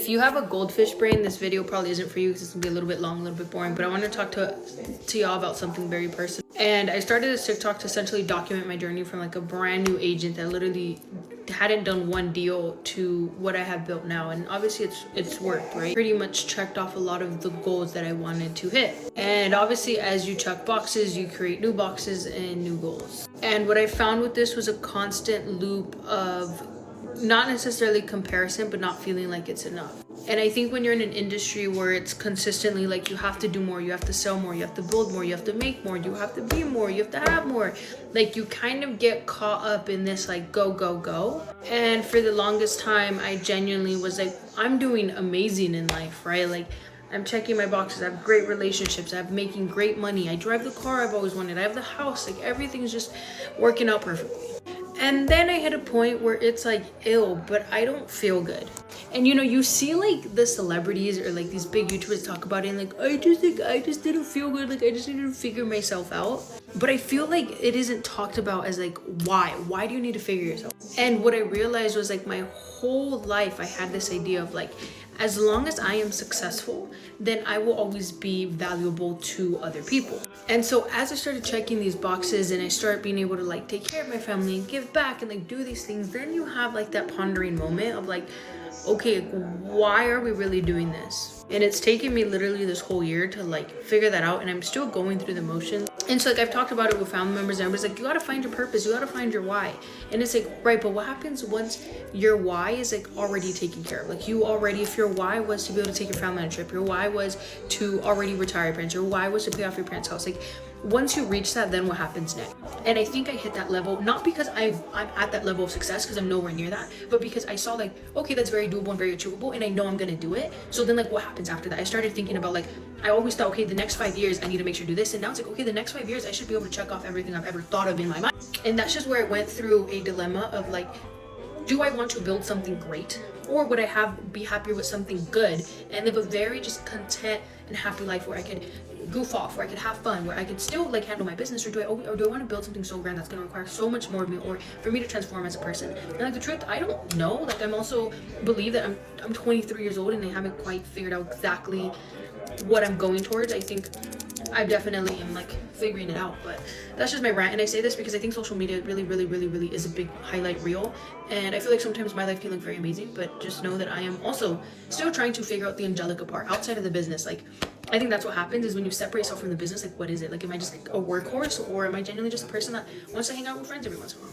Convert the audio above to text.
If you have a goldfish brain, this video probably isn't for you because it's gonna be a little bit long, a little bit boring, but I want to talk to y'all about something very personal. And I started this TikTok to essentially document my journey from like a brand new agent that literally hadn't done one deal to what I have built now. And obviously it's worked, right? Pretty much checked off a lot of the goals that I wanted to hit. And obviously as you check boxes, you create new boxes and new goals. And what I found with this was a constant loop of not necessarily comparison, but not feeling like it's enough. And I think when you're in an industry where it's consistently like you have to do more, you have to sell more, you have to build more, you have to make more, you have to be more, you have to have more, like you kind of get caught up in this like go, go, go. And for the longest time, I genuinely was like, I'm doing amazing in life, right? Like I'm checking my boxes, I have great relationships, I'm making great money, I drive the car I've always wanted, I have the house, like everything's just working out perfectly. And then I hit a point where it's like, ew, but I don't feel good. And you know, you see like the celebrities or like these big YouTubers talk about it and like, I just didn't feel good. Like I just needed to figure myself out. But I feel like it isn't talked about as like, why do you need to figure yourself? And what I realized was like my whole life, I had this idea of like, as long as I am successful, then I will always be valuable to other people. And so as I started checking these boxes and I start being able to like take care of my family and give back and like do these things, then you have like that pondering moment of like, okay, why are we really doing this? And it's taken me literally this whole year to like figure that out, and I'm still going through the motions. And so like I've talked about it with family members and everybody's like, you gotta find your purpose, you gotta find your why. And it's like, right, but what happens once your why is like already taken care of? Like you already, if your why was to be able to take your family on a trip, your why was to already retire your parents, your why was to pay off your parents' house, like once you reach that, then what happens next? And I think I hit that level, not because I'm at that level of success, because I'm nowhere near that, but because I saw like, okay, that's very doable and very achievable, and I know I'm gonna do it. So then like what happens after that? I started thinking about like, I always thought, okay, the next 5 years, I need to make sure to do this. And now it's like, okay, the next 5 years, I should be able to check off everything I've ever thought of in my mind. And that's just where I went through a dilemma of like, do I want to build something great, or would I be happier with something good and live a very just content and happy life where I could goof off, where I could have fun, where I could still like handle my business, or do I want to build something so grand that's going to require so much more of me, or for me to transform as a person? And like the truth, I don't know. Like I'm also believe that I'm 23 years old and I haven't quite figured out exactly what I'm going towards. I think I definitely am like figuring it out, but that's just my rant. And I say this because I think social media really is a big highlight reel, and I feel like sometimes my life can look very amazing, but just know that I am also still trying to figure out the Angelica part outside of the business. Like I think that's what happens is when you separate yourself from the business, like what is it? Like am I just like a workhorse, or am I genuinely just a person that wants to hang out with friends every once in a while?